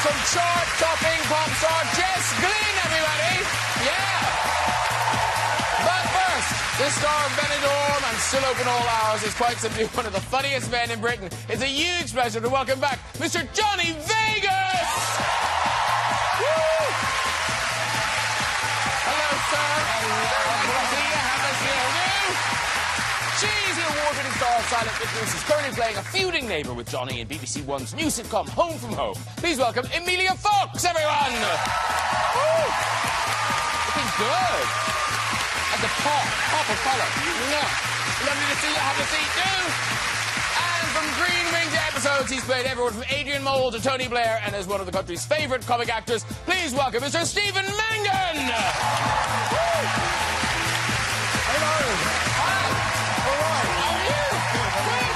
from chart-topping pop star Jess Glynne, everybody! Yeah! But first, this star of Benidorm and still open all hours is quite simply one of the funniest men in Britain. It's a huge pleasure to welcome back Mr. Johnny Vegas! Woo! Hello, sir. Hello. Good to see you. Have a seat. She's the award-winning star of Silent Witness, who's currently playing a feuding neighbour with Johnny in BBC One's new sitcom Home from Home. Please welcome Emilia, everyone! Woo! Looking good. At the pop of colour. Yeah. Lovely to see you. Have a seat, too. And from Green Wing to episodes, he's played everyone from Adrian Mole to Tony Blair and is one of the country's favourite comic actors. Please welcome Mr. Stephen Mangan! Woo! Hello. Hi. All right. How are you? Good.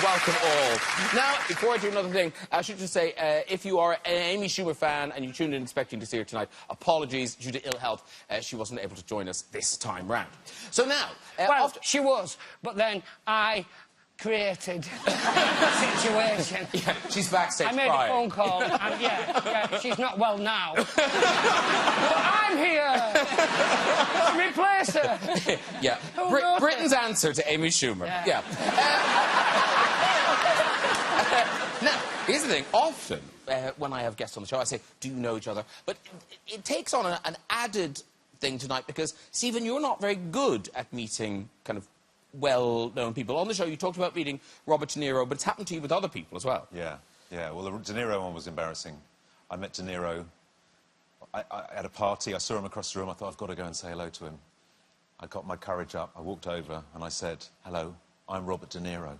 Welcome all. Now, before I do another thing, I should just say, if you are an Amy Schumer fan and you tuned in expecting to see her tonight, apologies due to ill health. She wasn't able to join us this time round. So now... well, she was, but then I created the situation. Yeah, she's backstage I made crying. a phone call, and yeah, she's not well now. But I'm here to replace her. Yeah, Britain's answer to Amy Schumer. Yeah. Now, here's the thing. Often, when I have guests on the show, I say, do you know each other? But it takes on an added thing tonight because, Stephen, you're not very good at meeting kind of well-known people. On the show, you talked about meeting Robert De Niro, but it's happened to you with other people as well. Yeah. Well, the De Niro one was embarrassing. I met De Niro at a party. I saw him across the room. I thought, I've got to go and say hello to him. I got my courage up. I walked over and I said, hello, I'm Robert De Niro.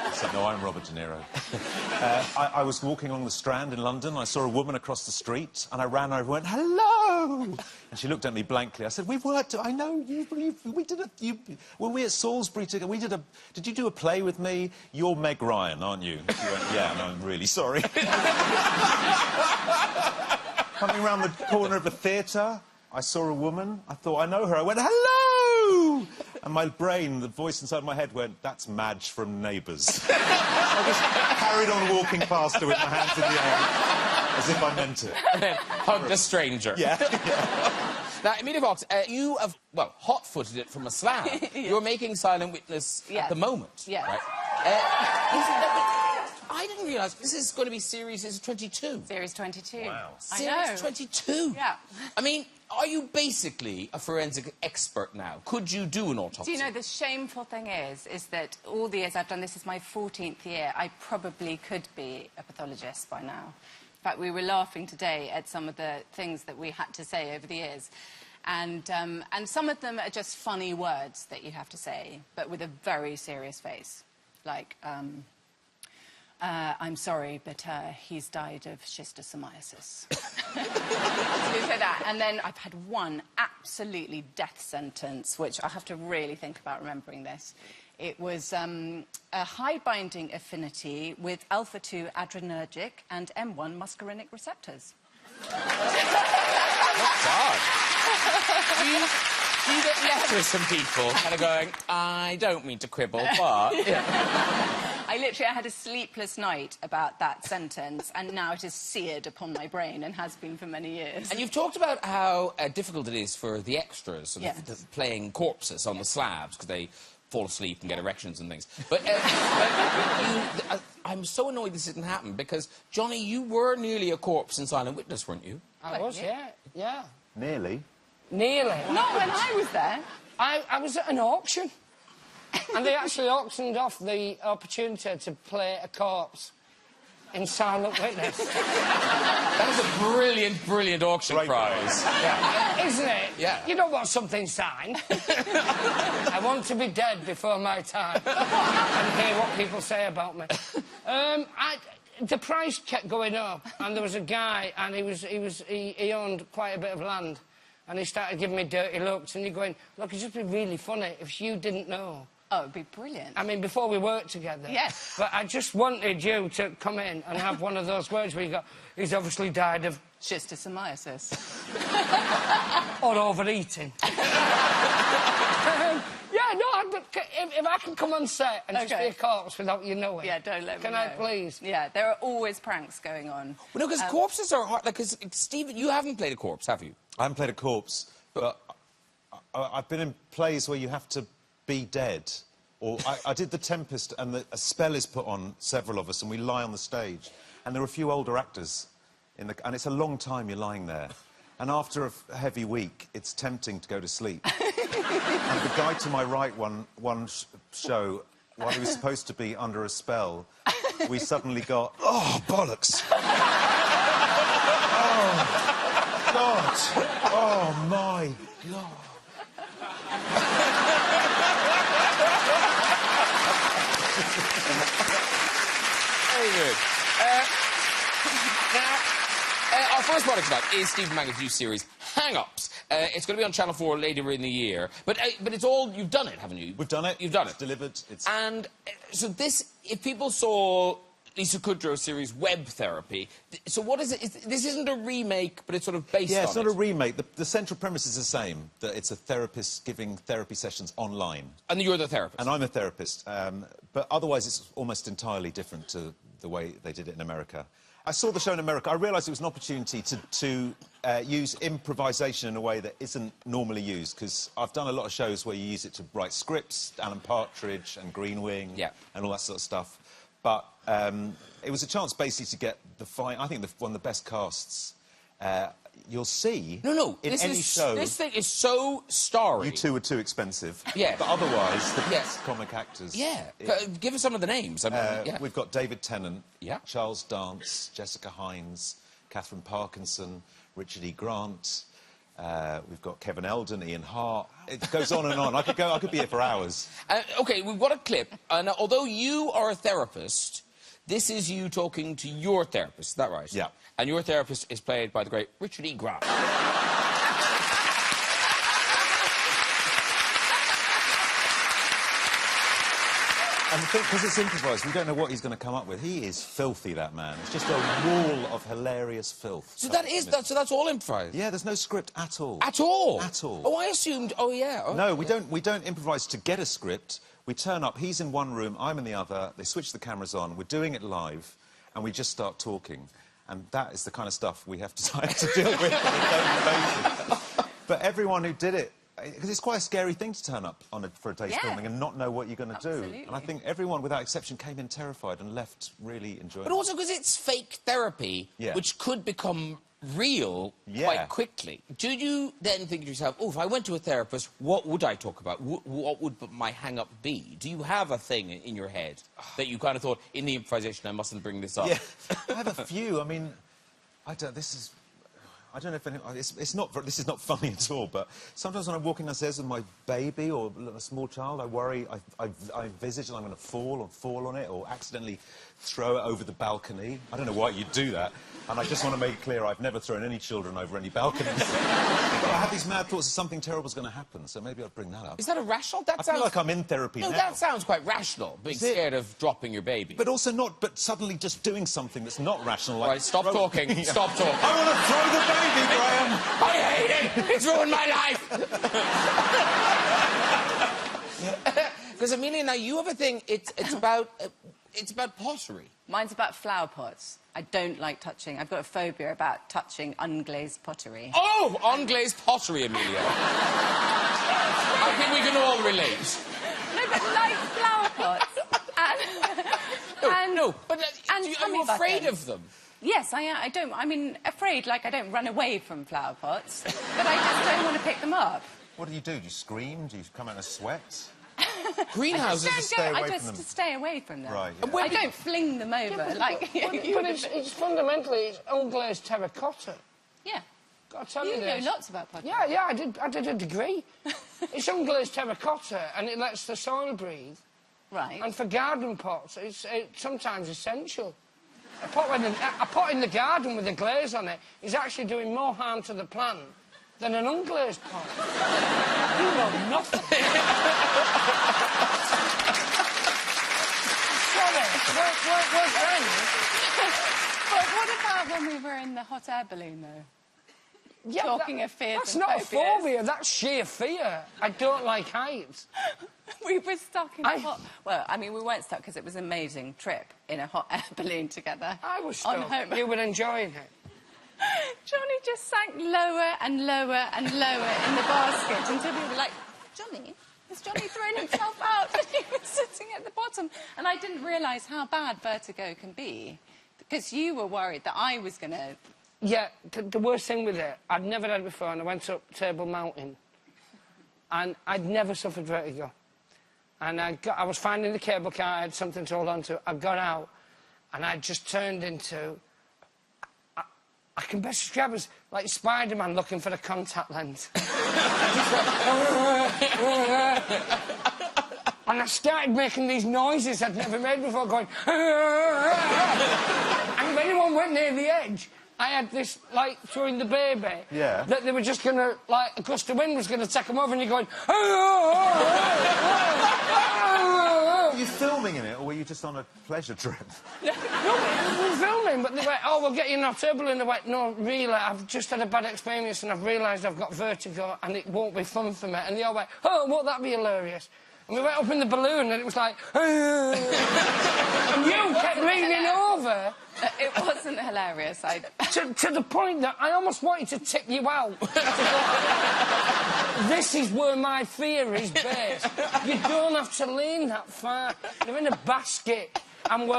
I said, no, I'm Robert De Niro. I was walking along the Strand in London. I saw a woman across the street, and I ran over and went, hello! And she looked at me blankly. I said, we've worked... I know, we did a... were we at Salisbury together? We did a... Did you do a play with me? You're Meg Ryan, aren't you? She went, yeah, no, I'm really sorry. Coming around the corner of a theatre, I saw a woman. I thought, I know her. I went, hello! And my brain, the voice inside my head went, that's Madge from Neighbours. I just carried on walking past her with my hands in the air, as if I meant it. And then hugged a stranger. Yeah. Now, Emilia Fox, you have, well, hot-footed it from a slab. Yeah. You're making Silent Witness at the moment. Yeah. Right? I didn't realise this is going to be series 22. Series 22. Wow. Series 22? Yeah. I mean, are you basically a forensic expert now? Could you do an autopsy? Do you know, the shameful thing is that all the years I've done, this is my 14th year, I probably could be a pathologist by now. In fact, we were laughing today at some of the things that we had to say over the years. And some of them are just funny words that you have to say, but with a very serious face. Like, I'm sorry, but he's died of schistosomiasis. So you say that. And then I've had one absolutely death sentence, which I have to really think about remembering this. It was a high-binding affinity with alpha-2 adrenergic and M1 muscarinic receptors. What's that? Do you get letters from people kind of going, I don't mean to quibble, but... I had a sleepless night about that sentence, and now it is seared upon my brain and has been for many years. And you've talked about how difficult it is for the extras sort of playing corpses on the slabs, because they fall asleep and get erections and things. But I'm so annoyed this didn't happen, because, Johnny, you were nearly a corpse in Silent Witness, weren't you? I was, yeah. Nearly. Nearly. Not when I was there. I was at an auction. And they actually auctioned off the opportunity to play a corpse in Silent Witness. That is a brilliant, brilliant auction prize. Yeah. Isn't it? Yeah. You don't want something signed. I want to be dead before my time and hear what people say about me. The price kept going up, and there was a guy, and he owned quite a bit of land, and he started giving me dirty looks, and you're going, look, it'd just be really funny if you didn't know. Oh, it'd be brilliant. I mean, before we worked together. Yes. But I just wanted you to come in and have one of those words where you go, he's obviously died of... schistosomiasis. or overeating. if I can come on set and just be Okay. a corpse without you knowing. Yeah, don't let me Can know. I please? Yeah, there are always pranks going on. Well, no, because corpses are hard. Like, because Stephen, you haven't played a corpse, have you? I haven't played a corpse, but I've been in plays where you have to be dead. Or I did The Tempest, and a spell is put on several of us, and we lie on the stage. And there are a few older actors, and it's a long time you're lying there. And after a heavy week, it's tempting to go to sleep. And the guy to my right, one show, while he was supposed to be under a spell, we suddenly got, oh, bollocks! Oh, God! Oh, my God! Very good. Now, our first product tonight is Stephen Mangan's new series, Hang-Ups. It's going to be on Channel 4 later in the year. But it's all... You've done it, haven't you? We've done it. You've done It's it. delivered. It's... And so this... If people saw Lisa Kudrow's series, Web Therapy, so what is it? This isn't a remake, but it's sort of based on Yeah, it's not a remake. The central premise is the same, that it's a therapist giving therapy sessions online. And you're the therapist. And I'm a therapist. But otherwise, it's almost entirely different to the way they did it in America. I saw the show in America. I realised it was an opportunity to use improvisation in a way that isn't normally used, because I've done a lot of shows where you use it to write scripts, Alan Partridge and Green Wing, Yeah. and all that sort of stuff. But it was a chance, basically, to get I think one of the best casts you'll see No, in any show. This thing is so starry. You two are too expensive. Yeah. But otherwise, the Yes. best comic actors. Yeah. Give us some of the names. I mean, yeah. We've got David Tennant, Yeah. Charles Dance, Jessica Hines, Catherine Parkinson, Richard E. Grant. We've got Kevin Eldon, Ian Hart. It goes on and on. I could be here for hours. OK, we've got a clip. And although you are a therapist, this is you talking to your therapist. Is that right? Yeah. And your therapist is played by the great Richard E. Grant. And the thing, because it's improvised, we don't know what he's going to come up with. He is filthy, that man. It's just a wall of hilarious filth. So that's all improvised? Yeah, there's no script at all. At all? At all. Oh, I assumed... Oh, yeah. Oh, No, we don't improvise to get a script. We turn up, he's in one room, I'm in the other, they switch the cameras on, we're doing it live, and we just start talking. And that is the kind of stuff we have to deal with on a daily basis. But everyone who did it, because it's quite a scary thing to turn up for a day's Yeah. filming and not know what you're going to do. Absolutely. And I think everyone, without exception, came in terrified and left really enjoying But it. also because it's fake therapy, Yeah. which could become real Yeah. quite quickly. Do you then think to yourself, oh, if I went to a therapist, what would I talk about? What would my hang-up be? Do you have a thing in your head that you kind of thought, in the improvisation, I mustn't bring this up? Yeah, I have a few. I mean, I don't know if anyone, this is not funny at all, but sometimes when I'm walking downstairs with my baby or a small child, I worry, I envisage that I'm going to fall on it, or accidentally throw it over the balcony. I don't know why you'd do that. And I just want to make it clear, I've never thrown any children over any balconies. But I have these mad thoughts that something terrible is going to happen, so maybe I'd bring that up. Is that irrational? I feel like I'm in therapy No, now. that sounds quite rational, being Is it? scared of dropping your baby. But also not, but suddenly just doing something that's not rational. Like Right, stop talking. Yeah. Stop talking. I want to throw the baby, Graham! I hate it! It's ruined my life! Because, Emilia, now you have a thing, it's about pottery. Mine's about flower pots. I don't like touching. I've got a phobia about touching unglazed pottery. Oh, unglazed pottery, Emilia. I think we can all relate. No, but like flower pots. No, but and are you tummy afraid buttons. of them? Yes, I am. I don't. I mean, afraid, like I don't run away from flower pots, but I just don't want to pick them up. What do? Do you scream? Do you come out in a sweat? Greenhouses. Just stay away I from just them. stay away from them. Right, yeah. I don't fling them over like. But it's fundamentally it's unglazed terracotta. Yeah. Got to tell You you know this. lots about pottery. Yeah, I did a degree. It's unglazed terracotta, and it lets the soil breathe. Right. And for garden pots, it's sometimes essential. A pot in the garden with a glaze on it is actually doing more harm to the plant than an unglazed pot. You know nothing. Sorry, we're friends. But what about when we were in the hot air balloon, though? Talking of fears That's and not a phobias. phobia, that's sheer fear. I don't like heights. We were stuck in a hot... Well, I mean, we weren't stuck because it was an amazing trip in a hot air balloon together. I was stuck. You were enjoying it. Johnny just sank lower and lower and lower in the basket until we were like, Johnny, has Johnny thrown himself out? And he was sitting at the bottom. And I didn't realise how bad vertigo can be because you were worried that I was going to... Yeah, the worst thing with it, I'd never had it before, and I went up Table Mountain, and I'd never suffered vertigo. And I was finding the cable car, I had something to hold on to. I got out, and I just turned into... I can best describe as like Spider-Man looking for the contact lens. And I started making these noises I'd never made before, going... And if anyone went near the edge, I had this, like, throwing the baby... Yeah. ...that they were just going to, like, a gust of wind was going to take them over, and you're going... Were you filming in it, or were you just on a pleasure trip? No, we were filming, but they went, oh, we'll get you in our table, and they went, no, really, I've just had a bad experience, and I've realised I've got vertigo, and it won't be fun for me. And they all went, oh, won't that be hilarious? And we went up in the balloon, and it was like... and you kept leaning over... It wasn't hilarious. To the point that I almost wanted to tip you out. This is where my fear is based. You don't have to lean that far. You're in a basket, and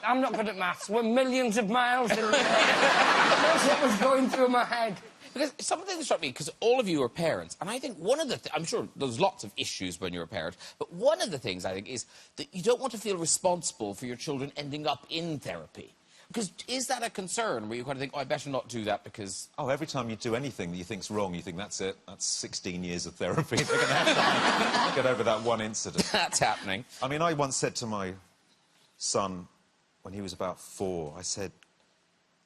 I'm not good at maths. We're millions of miles in the air. That's what was going through my head. Because something that struck me, because all of you are parents, and I think one of the... I'm sure there's lots of issues when you're a parent, but one of the things, I think, is that you don't want to feel responsible for your children ending up in therapy. Because is that a concern, where you kind of think, oh, I better not do that because... Oh, every time you do anything that you think's wrong, you think, that's it, that's 16 years of therapy. They're going to have to get over that one incident. That's happening. I mean, I once said to my son, when he was about 4, I said,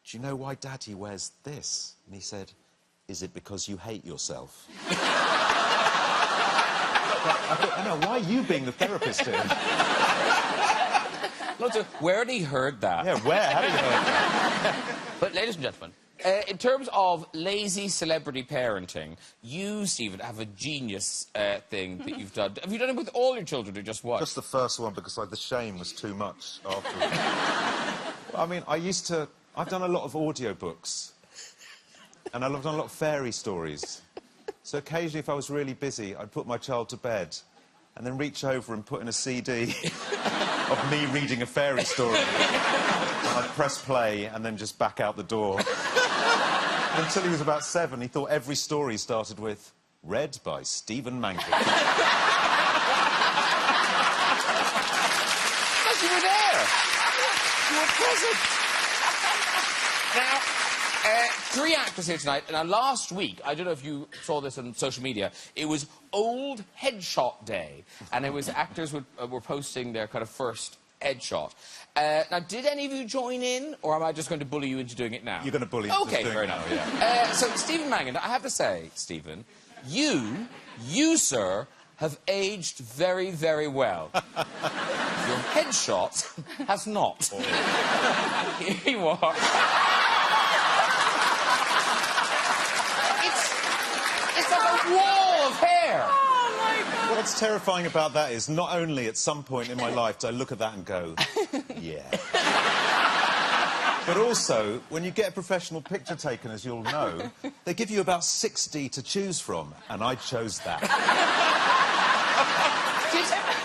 do you know why Daddy wears this? And he said, is it because you hate yourself? I thought, no, why are you being the therapist here? Where had he heard that? Yeah, where? How did he heard that? But, ladies and gentlemen, in terms of lazy celebrity parenting, you, Stephen, have a genius thing that you've done. Have you done it with all your children or just one? Just the first one, because the shame was too much afterwards. I mean, I've done a lot of audiobooks. And I've done a lot of fairy stories. So occasionally, if I was really busy, I'd put my child to bed and then reach over and put in a CD of me reading a fairy story. I'd press play and then just back out the door. Until he was about 7, he thought every story started with, read by Stephen Mangan. But you were there. You were present. Now... 3 actors here tonight. Now, last week, I don't know if you saw this on social media, it was Old Headshot Day, and it was actors were posting their kind of first headshot. Now, did any of you join in, or am I just going to bully you into doing it now? You're going to bully me into doing it now, yeah. So, Stephen Mangan, I have to say, Stephen, you, sir, have aged very, very well. Your headshot has not. Oh. Here you are. It's like a wall of hair. Oh, my God. What's terrifying about that is not only at some point in my life do I look at that and go, yeah. But also, when you get a professional picture taken, as you'll know, they give you about 60 to choose from, and I chose that.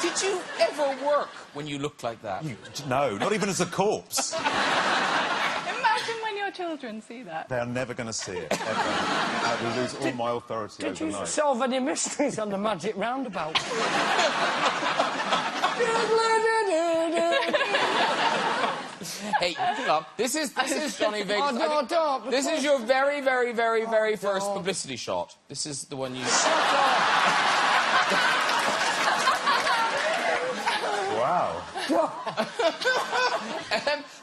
Did you ever work when you looked like that? No, not even as a corpse. Imagine when your children see that. They're never going to see it, ever. I will lose all my authority Did you overnight. solve any mysteries on the magic roundabout? Hey, hang on. This is Johnny Vegas. Oh, no, don't. This is your very, very, very, very first publicity shot. This is the one you... Wow.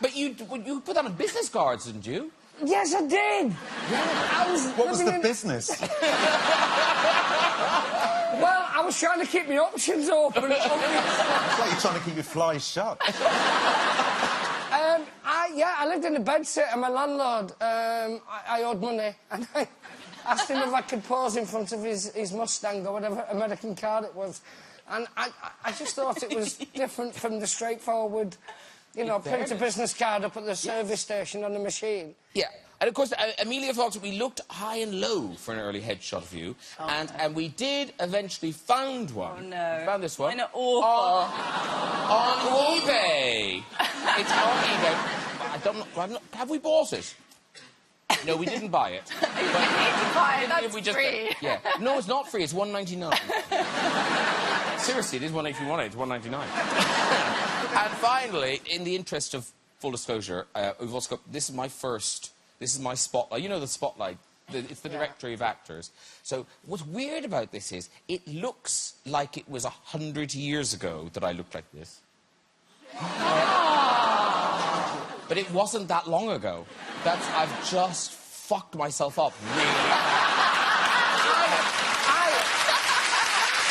But you put that on business cards, didn't you? Yes, I did. Yeah. What was the business? Well, I was trying to keep my options open. It's like you're trying to keep your flies shut. I lived in a bed sit, and my landlord, I owed money, and asked him if I could pose in front of his Mustang or whatever American car it was. And I just thought it was different from the straightforward, you know, print a business card up at the service station on the machine. Yeah. And, of course, Emilia thought that we looked high and low for an early headshot of you. And we did eventually found one. Oh, no. We found this one. Mine are awful. On eBay. It's on eBay. Have we bought it? No, we didn't buy it. That's free. Yeah. No, it's not free. It's $1.99. Seriously, it is $1.81. It's $1.99. And finally, in the interest of full disclosure, we've also got... This is my first... This is my spotlight. You know the spotlight. It's the directory of actors. So what's weird about this is it looks like it was 100 years ago that I looked like this. But it wasn't that long ago. I've just fucked myself up really.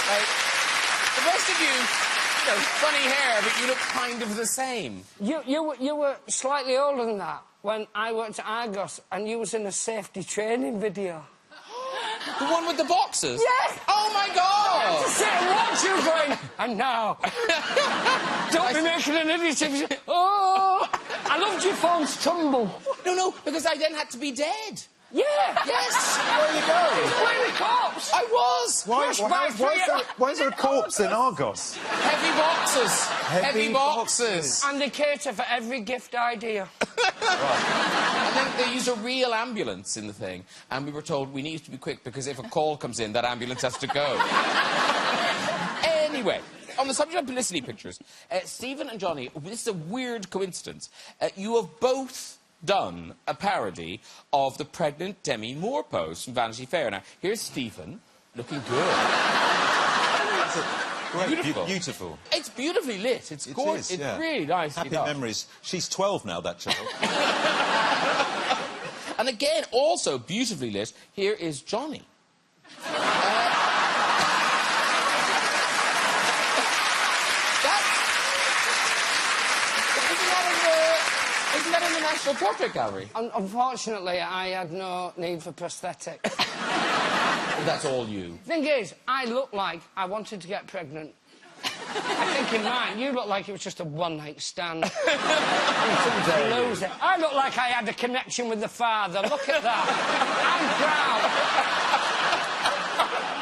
Like, the rest of you know, funny hair, but you look kind of the same. You were slightly older than that when I worked at Argos and you was in a safety training video. The one with the boxes? Yes! Oh, my God! To sit and watch you going, and now, don't be making an idiot of you. Oh! I loved your phone's tumble. No, because I then had to be dead. Yeah! Yes! Where are you going? Playing the cops! I was! Why is there a corpse in Argos? Heavy boxes! Heavy boxes! And they cater for every gift idea. And then they use a real ambulance in the thing, and we were told we need to be quick because if a call comes in, that ambulance has to go. Anyway, on the subject of publicity pictures, Stephen and Johnny, this is a weird coincidence. You have both done a parody of the pregnant Demi Moore pose from Vanity Fair. Now, here's Stephen, looking good. Beautiful. It's beautifully lit. It's gorgeous. It's really nice. Happy memories. She's 12 now, that child. And again, also beautifully lit, here is Johnny. Isn't that in the National Portrait Gallery? Unfortunately, I had no need for prosthetics. That's all you. Thing is, I look like I wanted to get pregnant. I think in mine, you look like it was just a one-night stand. I look like I had a connection with the father. Look at that. I'm proud.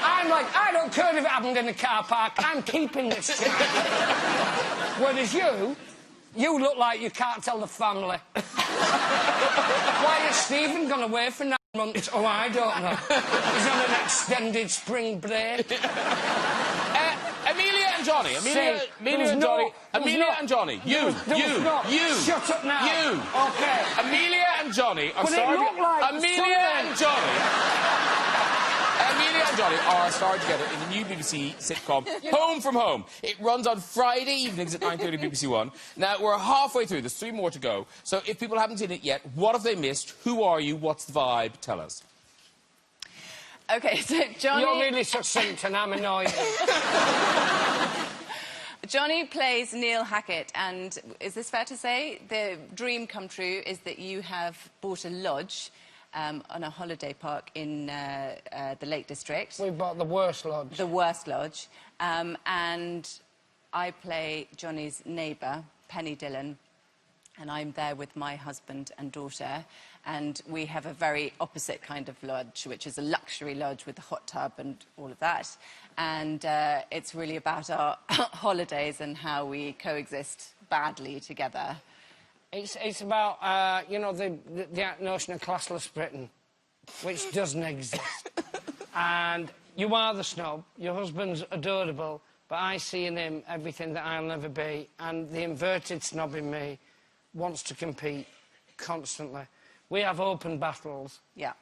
I'm like, I don't care if it happened in the car park. I'm keeping this shit. Whereas you look like you can't tell the family. Why is Stephen gone away for 9 months? Oh, I don't know. He's on an extended spring break. Emilia and Johnny. Emilia and Johnny. You. Shut up now. You. Okay. Emilia and Johnny are starring... Emilia and Johnny are starring together in the new BBC sitcom Home from Home. It runs on Friday evenings at 9:30 BBC One. Now, we're halfway through. There's 3 more to go. So if people haven't seen it yet, what have they missed? Who are you? What's the vibe? Tell us. OK, so Johnny... You're really succinct and I'm annoyed. Johnny plays Neil Hackett, and is this fair to say? The dream come true is that you have bought a lodge on a holiday park in the Lake District. We bought the worst lodge. The worst lodge. And I play Johnny's neighbour, Penny Dillon, and I'm there with my husband and daughter, and we have a very opposite kind of lodge, which is a luxury lodge with a hot tub and all of that. And it's really about our holidays and how we coexist badly together. It's about, you know, the notion of classless Britain, which doesn't exist. And you are the snob, your husband's adorable, but I see in him everything that I'll never be, and the inverted snob in me wants to compete constantly. We have open battles. Yeah.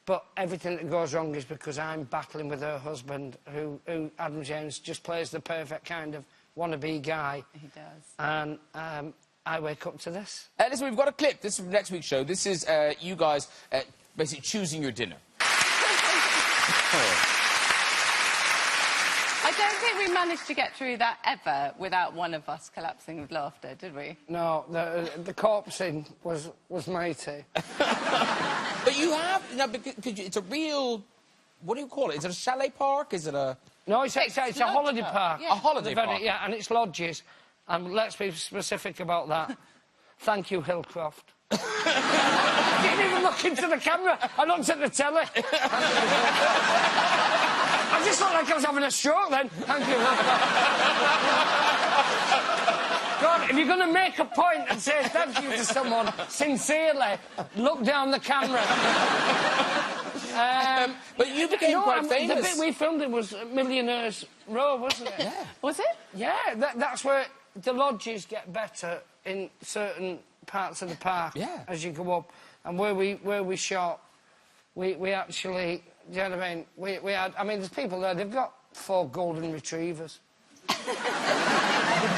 But everything that goes wrong is because I'm battling with her husband, who Adam James, just plays the perfect kind of wannabe guy. He does. And I wake up to this. Listen, we've got a clip. This is from next week's show. This is you guys basically choosing your dinner. I don't think we managed to get through that ever without one of us collapsing with laughter, did we? No, the corpsing was mighty. But you have... No, because it's a real... What do you call it? Is it a chalet park? Is it a... No, it's a holiday park. Yeah. A holiday park? Yeah, and it's lodges. And let's be specific about that. Thank you, Hillcroft. I didn't even look into the camera. I looked at the telly. I just looked like I was having a stroke then. Thank you, Hillcroft. God, if you're going to make a point and say thank you to someone sincerely, look down the camera. But you became quite famous. The bit we filmed it was Millionaire's Row, wasn't it? Yeah. Was it? Yeah, that's where the lodges get better in certain parts of the park. Yeah. As you go up, and where we shot, we actually, do you know what I mean? We had, I mean, there's people there. They've got 4 golden retrievers. They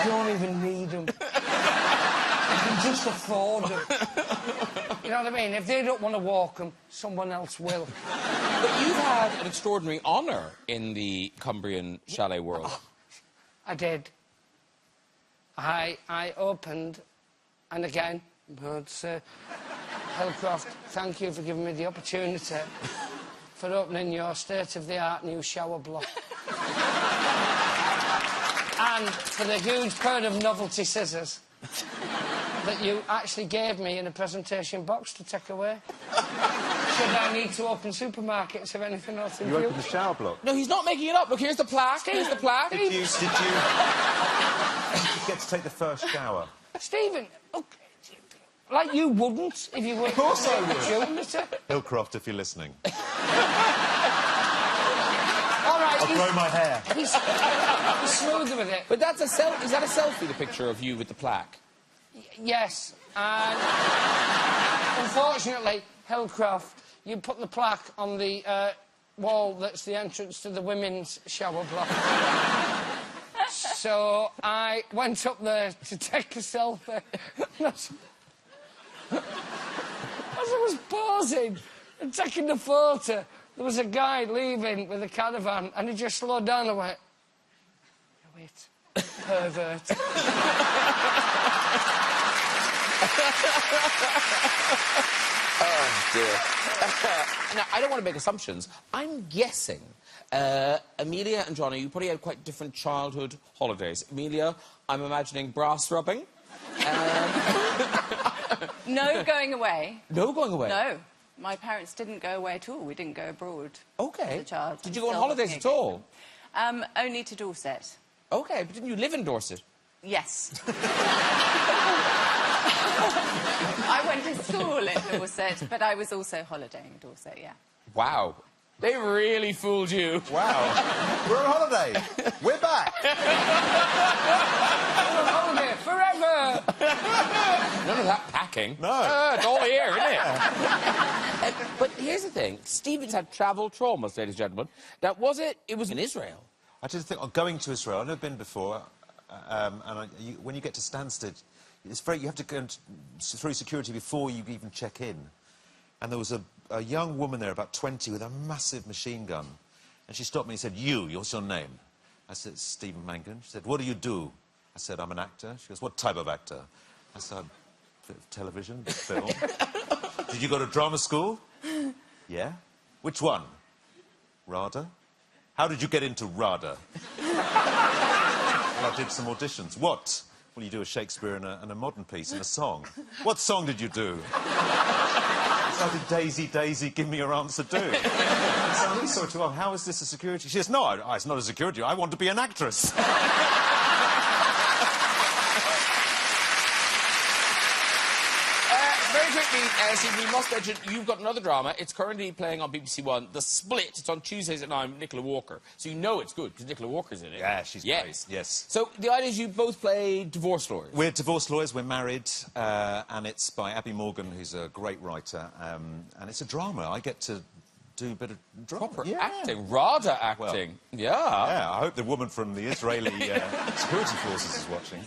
don't even need them. They can just afford them. You know what I mean? If they don't want to walk them, someone else will. But you've had an extraordinary honour in the Cumbrian chalet world. I did. I opened, and again, but Hillcroft, thank you for giving me the opportunity for opening your state-of-the-art new shower block. And for the huge pair of novelty scissors that you actually gave me in a presentation box to take away. Should I need to open supermarkets or anything else in You opened the shower block? No, he's not making it up. Look, here's the plaque. Here's the plaque. Did you get to take the first shower? Stephen, look, like you wouldn't if you were... Of course I would. Hillcroft, if you're listening. All right, I'll grow my hair. He's smooth with it. But that's a selfie. Is that a selfie, the picture of you with the plaque? Yes, and unfortunately, Hillcroft, you put the plaque on the wall that's the entrance to the women's shower block. So I went up there to take a selfie. As I was posing and taking the photo, there was a guy leaving with a caravan, and he just slowed down and went, "Wait, pervert." Oh, dear. Now, I don't want to make assumptions. I'm guessing Emilia and Johnny, you probably had quite different childhood holidays. Emilia, I'm imagining brass rubbing. No going away. No going away? No. My parents didn't go away at all. We didn't go abroad. OK. As a child. Did you go on holidays at all? Only to Dorset. OK, but didn't you live in Dorset? Yes. I went to school in Dorset, but I was also holidaying in Dorset, yeah. Wow. They really fooled you. Wow. We're on holiday. We're back. We're on holiday forever. None of that packing. No. It's all here, isn't it? But here's the thing. Stephen's had travel trauma, ladies and gentlemen. Now, it was in Israel. I just think, going to Israel, I've never been before, when you get to Stansted, you have to go through security before you even check in. And there was a young woman there, about 20, with a massive machine gun. And she stopped me and said, what's your name? I said, Stephen Mangan. She said, what do you do? I said, I'm an actor. She goes, what type of actor? I said, television, film. Did you go to drama school? Yeah. Which one? RADA. How did you get into RADA? Well, I did some auditions. What? Well, you do a Shakespeare and a modern piece and a song. What song did you do? I started, Daisy, Daisy, give me your answer, do. So I really sort of, well, how is this a security? She says, no, it's not a security. I want to be an actress. Very quickly, Stephen, we must mention you've got another drama. It's currently playing on BBC One, The Split. It's on Tuesdays at 9 with Nicola Walker. So you know it's good, because Nicola Walker's in it. Yeah, she's great, yes. So the idea is you both play divorce lawyers. We're divorce lawyers, we're married, and it's by Abby Morgan, who's a great writer, and it's a drama. I get to do a bit of drama. Proper acting, RADA acting. Well, yeah. Yeah, I hope the woman from the Israeli security forces is watching.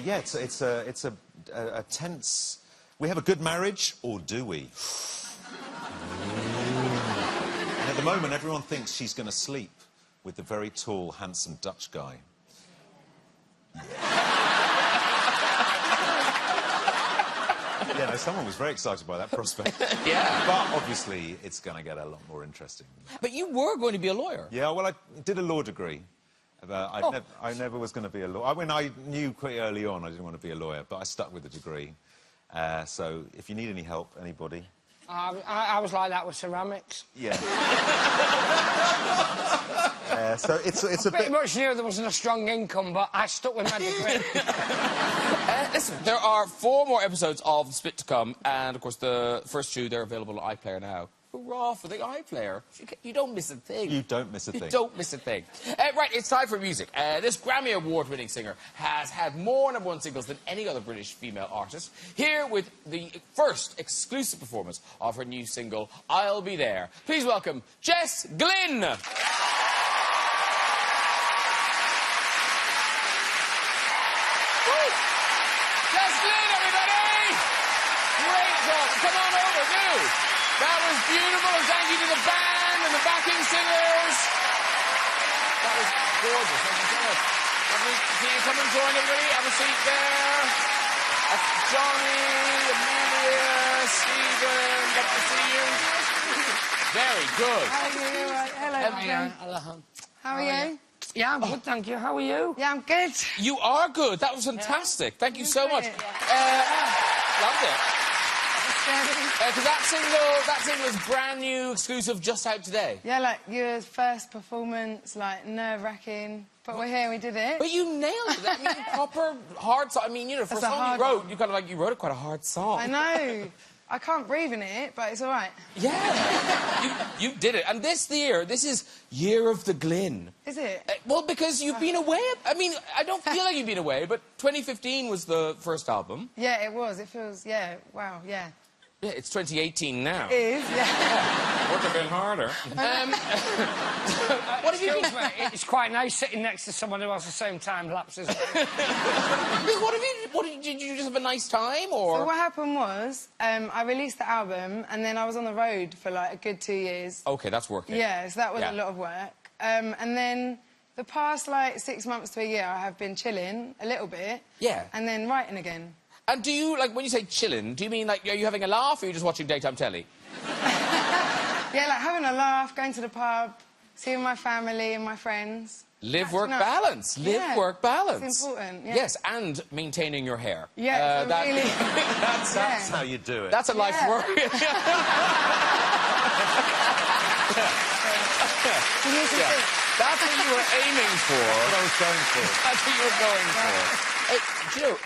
Yeah, it's a tense... We have a good marriage, or do we? And at the moment, everyone thinks she's going to sleep with the very tall, handsome Dutch guy. Yeah, no, someone was very excited by that prospect. Yeah. But obviously, it's going to get a lot more interesting. But you were going to be a lawyer. Yeah, well, I did a law degree. But I never was going to be a lawyer. I mean, I knew quite early on I didn't want to be a lawyer, but I stuck with the degree. So if you need any help, anybody... I was like that with ceramics. Yeah. So it's a Pretty bit... much knew there wasn't a strong income, but I stuck with my degree. Listen, there are 4 more episodes of Split to come, and, of course, the first 2, they're available on iPlayer now. Hurrah for the iPlayer. You don't miss a thing. You don't miss a thing. You don't miss a thing. Right, it's time for music. This Grammy Award-winning singer has had more #1 singles than any other British female artist. Here with the first exclusive performance of her new single, I'll Be There. Please welcome Jess Glynne. Jess Glynne, everybody! Great job. Come on over, do. That was beautiful, and thank you to the band and the backing singers. That was gorgeous. Thank you so much. Lovely to see you. Come and join everybody. Have a seat there. That's Johnny, Emilia, Stephen. Love to see you. Very good. How are you? Hello, Jim. How are you? Yeah, I'm good, thank you. How are you? Yeah, I'm good. You are good. That was fantastic. Thank you so much. Loved it. Because that single is brand new, exclusive, just out today. Yeah, like your first performance, like nerve-wracking. But we're here, we did it. But you nailed it. I mean, proper hard song. I mean, you know, for a That's a song you hard wrote, one. you wrote it quite a hard song. I know. I can't breathe in it, but it's all right. Yeah. you did it. And this is Year of the Glynne. Is it? Well, because you've been away. I mean, I don't feel like you've been away, but 2015 was the first album. Yeah, it was. It feels, yeah, wow, yeah. Yeah, it's 2018 now. It is, yeah. Would have been harder. What have you been... It's quite nice sitting next to someone who has the same time lapses. Did you just have a nice time, or...? So what happened was, I released the album, and then I was on the road for, like, a good 2 years. OK, that's working. Yeah, so that was a lot of work. And then the past, like, 6 months to a year, I have been chilling a little bit. Yeah. And then writing again. And do you, like, when you say chilling, do you mean, like, are you having a laugh, or are you just watching daytime telly? Yeah, like having a laugh, going to the pub, seeing my family and my friends. Live-work balance. Live-work balance. It's important, yeah. Yes, and maintaining your hair. Yeah, really... That's how you do it. That's a life work. That's what you were aiming for. That's what I was going for. That's what you were going for. Do you know,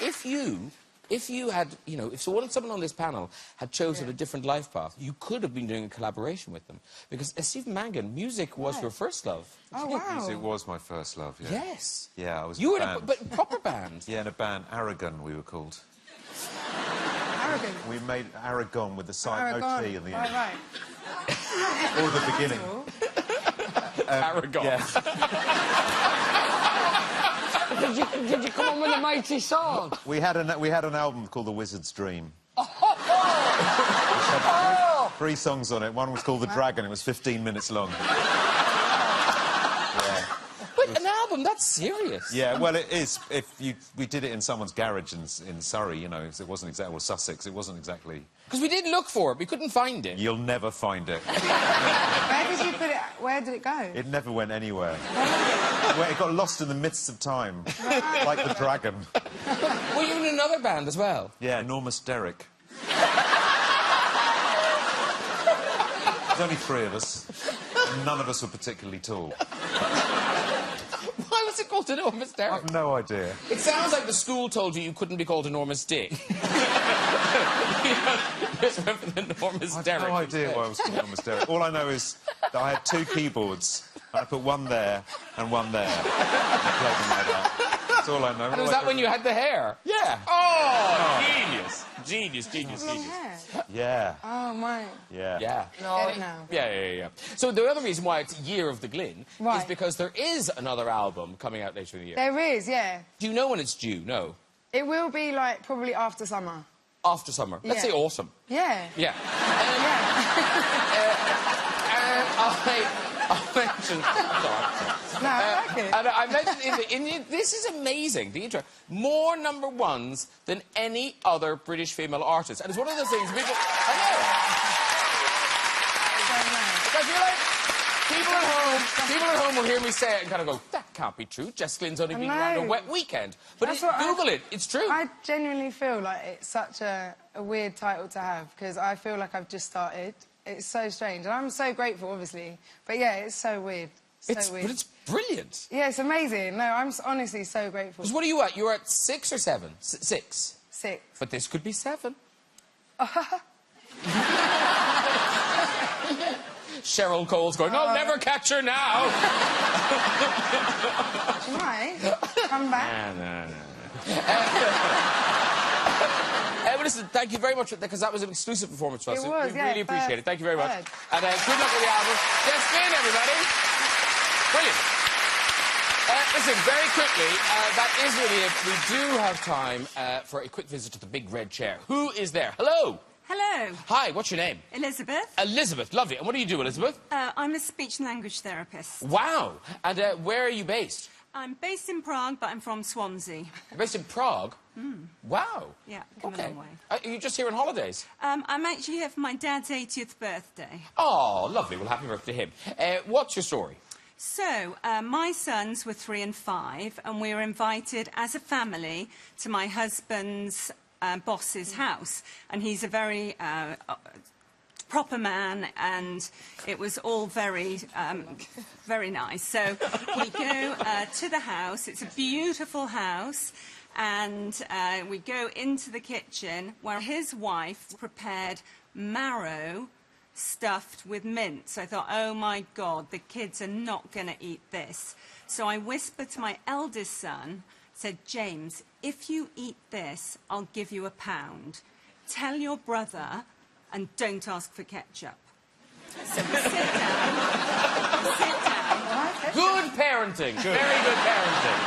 if you had, you know, if someone on this panel had chosen a different life path, you could have been doing a collaboration with them. Because Stephen Mangan, music was your first love. Oh, wow. It was my first love, yeah. Yes. Yeah, I was You were in a in a band. proper band. Yeah, in a band. Aragon, we were called. Aragon. We made Aragon with the silent Aragon. O-T in the Oh, end. right. Or the beginning. Aragon. Yeah. Did you come on with a mighty sword? We had an album called The Wizard's Dream. Oh! 3 songs on it. One was called The Dragon. It was 15 minutes long. But an album, that's serious. Yeah, well, it is. We did it in someone's garage in Surrey, you know, it wasn't exactly... Or Sussex, it wasn't exactly... Because we did look for it, we couldn't find it. You'll never find it. Where did you put it? Where did it go? It never went anywhere. Well, it got lost in the midst of time, like the dragon. Were you in another band as well? Yeah, Enormous Derek. There's only 3 of us. And none of us were particularly tall. Why was it called Enormous Derek? I've no idea. It sounds like the school told you couldn't be called Enormous Dick. Just went for the Enormous Derek. I have no idea why I was called Enormous Derek. All I know is that I had 2 keyboards. And I put one there and one there. And I played them like that. That's all I know. And was that when you had the hair? Yeah. Oh, genius. Genius. Long hair. Yeah. Oh, my. Yeah. Yeah. Get it now. Yeah. So the other reason why it's Year of the Glynne is Right. because there is another album coming out later in the year. There is, yeah. Do you know when it's due? No. It will be, like, probably after summer. After summer. Let's say autumn. Yeah. Yeah. Yeah. I mentioned... No, I like it. And I mentioned this is amazing, the intro. More #1s than any other British female artist. And it's one of those things people... I know. Because you're like... People at home will hear me say it and kind of go, that can't be true. Jess Glynne's only been around a wet weekend. But Google it. It's true. I genuinely feel like it's such a weird title to have because I feel like I've just started. It's so strange. And I'm so grateful, obviously. But, yeah, it's so weird. So weird. But it's brilliant. Yeah, it's amazing. No, I'm honestly so grateful. Because what are you at? You're at 6 or 7? 6. 6. But this could be 7. Cheryl Cole's going, I'll never catch her now. She might. Come back. No. Well, listen, thank you very much, because that was an exclusive performance for us. It was, we yeah. really appreciate it. Thank you very much. Third. And good luck with the album. Jess Glynne, everybody. Brilliant. Listen, very quickly, that is really it. We do have time for a quick visit to the big red chair. Who is there? Hello. Hello. Hi, what's your name? Elizabeth. Elizabeth, lovely. And what do you do, Elizabeth? I'm a speech and language therapist. Wow. And where are you based? I'm based in Prague, but I'm from Swansea. You're based in Prague? Wow. Yeah, come a long way. Are you just here on holidays? I'm actually here for my dad's 80th birthday. Oh, lovely. Well, happy birthday to him. What's your story? So, my sons were 3 and 5, and we were invited as a family to my husband's boss's house. And he's a very proper man, and it was all very, very nice. So we go to the house. It's a beautiful house. And we go into the kitchen where his wife prepared marrow stuffed with mint. So I thought, oh, my God, the kids are not going to eat this. So I whispered to my eldest son, said, James, if you eat this, I'll give you £1. Tell your brother and don't ask for ketchup. So we sit down. Good parenting. Very good parenting.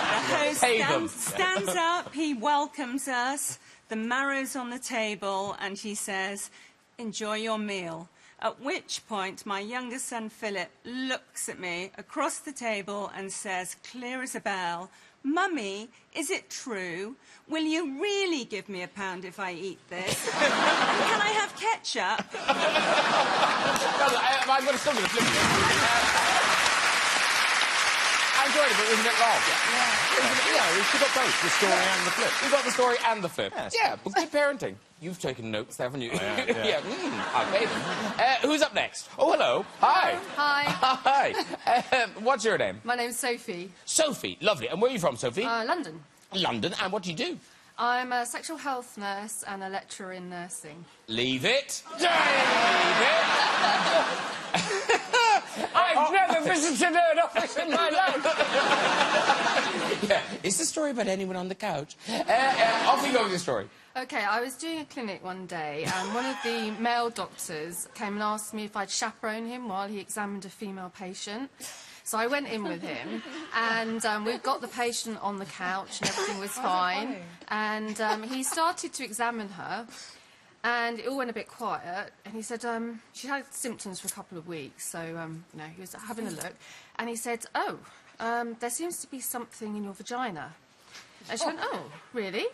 The host stands up, he welcomes us, the marrow's on the table, and he says, enjoy your meal. At which point, my youngest son, Philip, looks at me across the table and says, clear as a bell, Mummy, is it true? Will you really give me £1 if I eat this? Can I have ketchup? I'm going to still do the flip. I enjoyed it, but it was a bit long. Yeah, we've got both, the story and the flip. We've got the story and the flip. Yes. Yeah, but good parenting. You've taken notes, haven't you? Yeah. I paid them. Who's up next? Oh, hello. Hi. Hi. Hi. What's your name? My name's Sophie. Sophie. Lovely. And where are you from, Sophie? London. London. And what do you do? I'm a sexual health nurse and a lecturer in nursing. Leave it. Leave it. I've never visited an office in my life. Yeah. Is the story about anyone on the couch? Off you go with your story. OK, I was doing a clinic one day and one of the male doctors came and asked me if I'd chaperone him while he examined a female patient. So I went in with him and we got the patient on the couch and everything was fine. And he started to examine her and it all went a bit quiet. And he said she had symptoms for a couple of weeks. So, you know, he was having a look. And he said, oh, there seems to be something in your vagina. And she went, oh, really?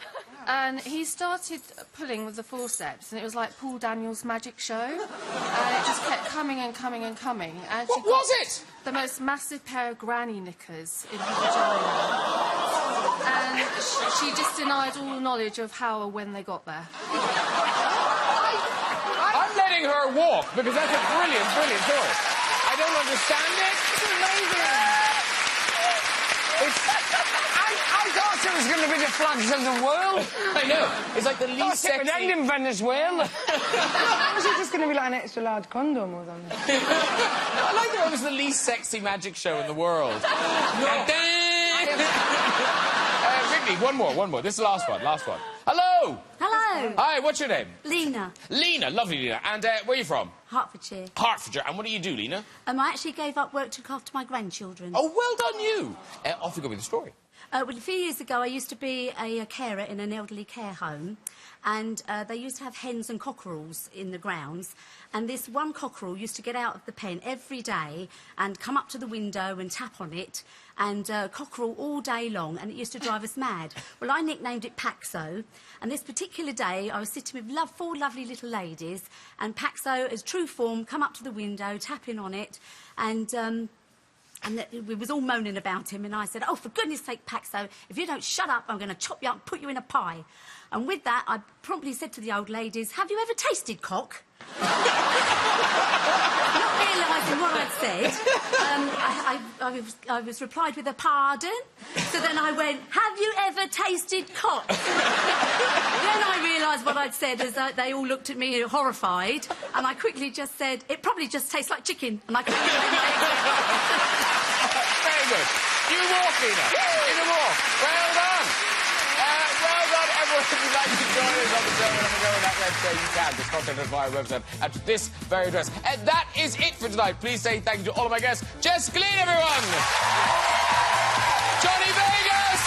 And he started pulling with the forceps, and it was like Paul Daniels' magic show. And it just kept coming and coming and coming. And What was it? The most massive pair of granny knickers in her vagina. And she just denied all knowledge of how or when they got there. I'm letting her walk, because that's a brilliant, brilliant story. I don't understand it. It's amazing. I thought it was going to be the flags of the world. I know. It's like the least It would end sexy... in Venezuela. Was it just going to be like an extra large condom or something? I like that it was the least sexy magic show in the world. No. Ricky, one more. This is the last one. Hello. Hello. Hi, what's your name? Lena. Lena, lovely Lena. And where are you from? Hertfordshire. Hertfordshire. And what do you do, Lena? I actually gave up work to look after my grandchildren. Oh, well done you. Off you go with the story. Well, a few years ago, I used to be a carer in an elderly care home, and they used to have hens and cockerels in the grounds, and this one cockerel used to get out of the pen every day and come up to the window and tap on it, and cockerel all day long, and it used to drive us mad. Well, I nicknamed it Paxo, and this particular day, I was sitting with four lovely little ladies, and Paxo, as true form, come up to the window, tapping on it, and we was all moaning about him, and I said, oh, for goodness sake, Paxo, if you don't shut up, I'm going to chop you up and put you in a pie. And with that, I promptly said to the old ladies, have you ever tasted cock? Not realising what I'd said, I was replied with a pardon. So then I went, have you ever tasted cock? Then I realised what I'd said, as they all looked at me horrified, and I quickly just said, it probably just tastes like chicken. And I quickly Very good. You walk, Nina. In a walk. Well done. Well done, everyone. If you'd like to join us on the show, whenever go on that website, you can. Just contact us via our website at this very address. And that is it for tonight. Please say thank you to all of my guests. Jess Glynne, everyone. Johnny Vegas.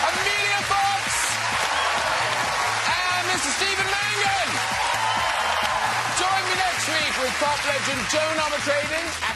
Emilia and Mr. Stephen Mangan. Join me next week with pop legend Joan Armatrading.